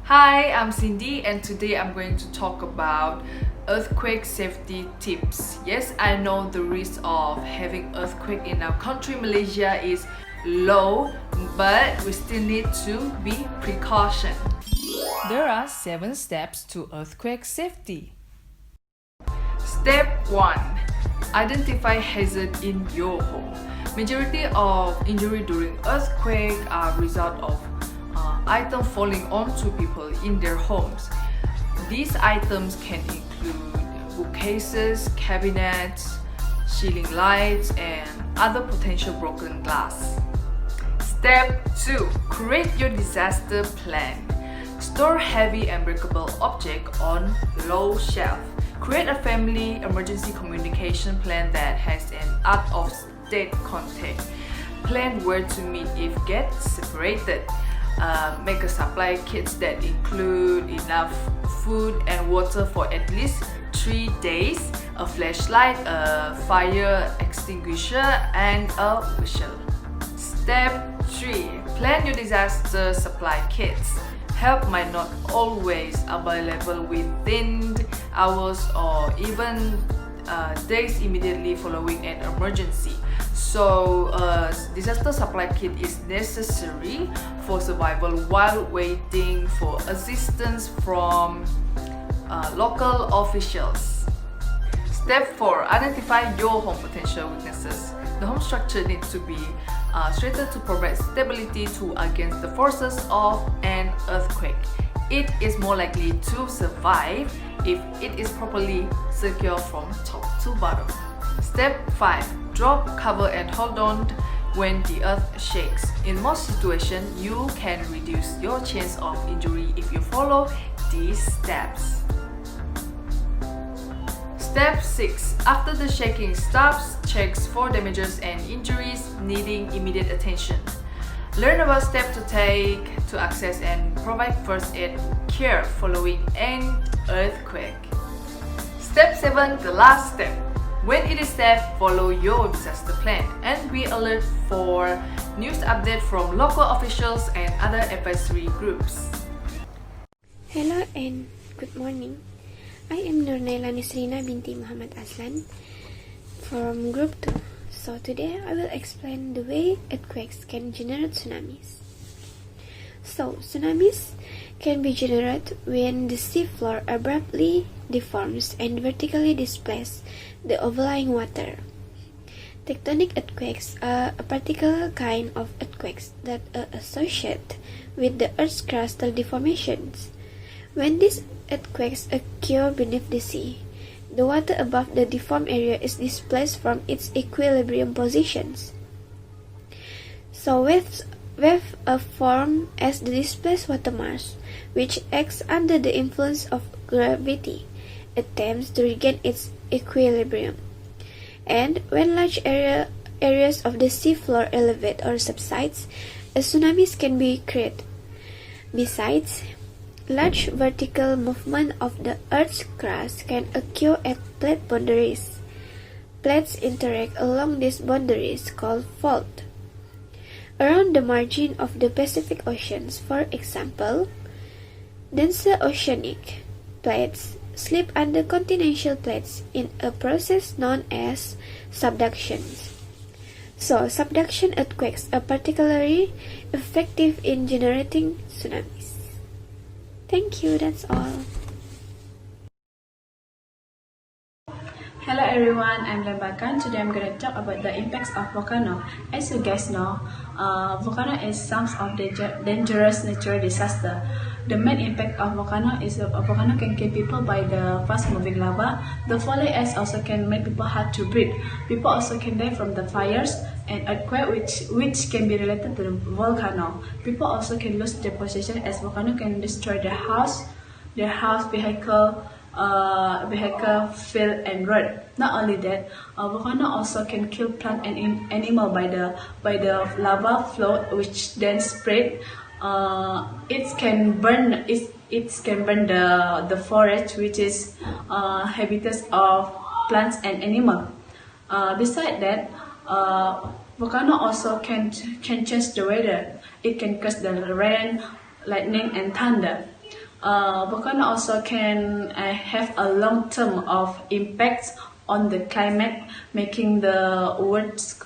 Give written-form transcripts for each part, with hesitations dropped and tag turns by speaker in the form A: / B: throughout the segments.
A: Hi, I'm Cindy and today I'm going to talk about earthquake safety tips. Yes, I know the risk of having earthquake in our country, Malaysia, is low, but we still need to be precaution. There are 7 steps to earthquake safety. Step 1. Identify hazard in your home. Majority of injury during earthquake are result of items falling onto people in their homes. These items can include bookcases, cabinets, ceiling lights, and other potential broken glass. Step 2. Create your disaster plan. Store heavy and breakable objects on low shelf. Create a family emergency communication plan that has an out-of-state contact. Plan where to meet if get separated. Make a supply kits that include enough food and water for at least 3 days, a flashlight, a fire extinguisher, and a whistle. Step 3. Plan your disaster supply kits. Help might not always available within hours or even days immediately following an emergency. So, disaster supply kit is necessary for survival while waiting for assistance from local officials. Step 4. Identify your home potential weaknesses. The home structure needs to be straightened to provide stability against the forces of an earthquake. It is more likely to survive if it is properly secured from top to bottom. Step 5. Drop, cover and hold on when the earth shakes. In most situations, you can reduce your chance of injury if you follow these steps. Step 6. After the shaking stops, checks for damages and injuries needing immediate attention. Learn about steps to take to access and provide first aid care following an earthquake. Step 7. The last step. When it is safe, follow your disaster plan and be alert for news updates from local officials and other advisory groups.
B: Hello and good morning. I am Nurnaila Nisrina binti Muhammad Aslan from Group 2. So today I will explain the way earthquakes can generate tsunamis. So tsunamis can be generated when the seafloor abruptly deforms and vertically displaces the overlying water. Tectonic earthquakes are a particular kind of earthquakes that are associated with the Earth's crustal deformations. When these earthquakes occur beneath the sea, the water above the deformed area is displaced from its equilibrium positions. So waves are formed as the displaced water mass, which acts under the influence of gravity, attempts to regain its equilibrium. And when large areas of the seafloor elevate or subsides, a tsunami can be created. Besides, large vertical movement of the Earth's crust can occur at plate boundaries. Plates interact along these boundaries called fault. Around the margin of the Pacific Oceans, for example, denser oceanic plates slip under continental plates in a process known as subduction. So, subduction earthquakes are particularly effective in generating tsunamis. Thank you, that's all.
C: Hello everyone, I'm Lembakan. Today I'm going to talk about the impacts of volcano. As you guys know, volcano is some of the dangerous natural disaster. The main impact of volcano is a volcano can kill people by the fast-moving lava. The falling ice also can make people hard to breathe. People also can die from the fires and earthquake, which can be related to the volcano. People also can lose their possession as volcano can destroy their house, vehicle, field, and road. Not only that, volcano also can kill plant and animal by the lava flow, which then spread. It can burn the forest, which is habitats of plants and animal. Besides that, volcano also can change the weather. It can cause the rain, lightning, and thunder. Volcano also can have a long term of impacts on the climate, making the woods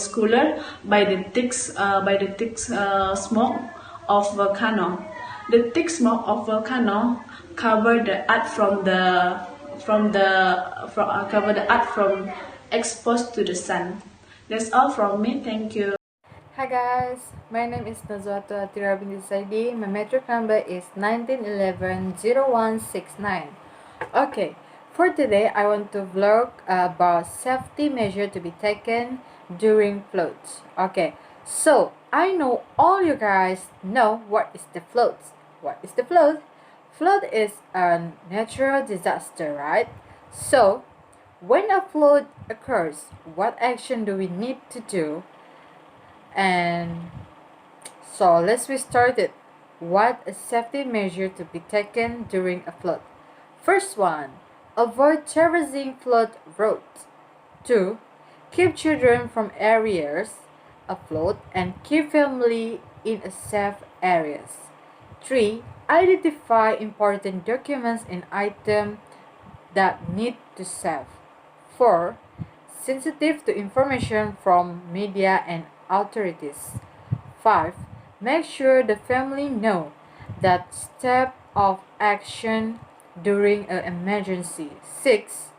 C: cooler by the thick smoke of volcano. The thick smoke of volcano cover the earth cover the earth from exposed to the sun. That's all from me. Thank you.
D: Hi guys, my name is Nazwatu Atira binti Saidi. My metric number is 1911-0169. Okay, for today I want to vlog about safety measure to be taken during floods. Okay, so I know all you guys know what is the floods. What is the flood? Flood is a natural disaster, right? So when a flood occurs, what action do we need to do? And so let's get started. What a safety measure to be taken during a flood? First one, avoid terracing flood roads. 2. Keep children from areas afloat and keep family in a safe areas. 3. Identify important documents and items that need to save. 4. Sensitive to information from media and authorities. 5. Make sure the family know that step of action during an emergency. 6.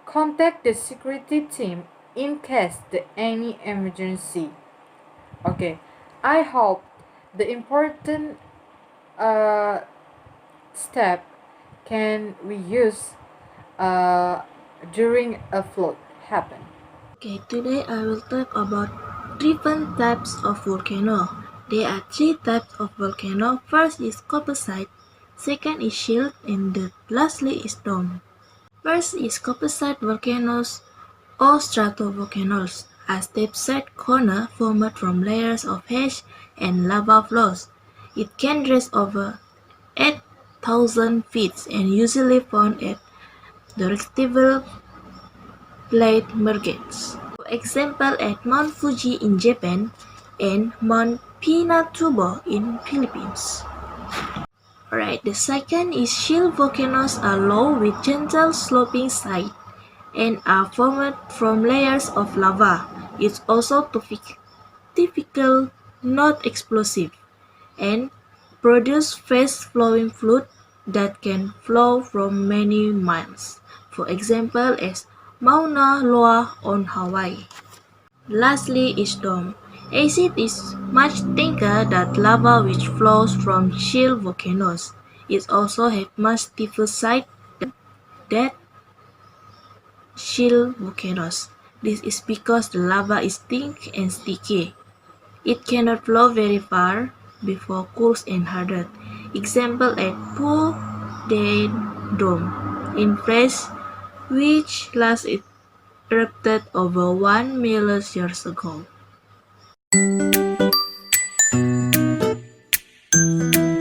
D: Contact the security team in case the any emergency. Okay, I hope the important step can we use during a flood happen.
E: Okay, today I will talk about different types of volcano. There are 3 types of volcano. First is composite, second is shield, and the lastly is dome. First is composite volcanoes or stratovolcanoes, a step-side corner formed from layers of ash and lava flows. It can rise over 8,000 feet and usually found at the respective plate markets. For example, at Mount Fuji in Japan and Mount Pinatubo in Philippines. Alright, the second is shield volcanoes are low with gentle sloping side and are formed from layers of lava. It's also typical, not explosive, and produce fast-flowing fluid that can flow from many miles. For example, as Mauna Loa on Hawaii. Lastly is dome. Acid is much thicker than lava which flows from shield volcanoes. It also has much stiffer side than shield volcanoes. This is because the lava is thick and sticky. It cannot flow very far before cools and hardened. Example at Poo de Dome in France, which last erupted over 1 million years ago.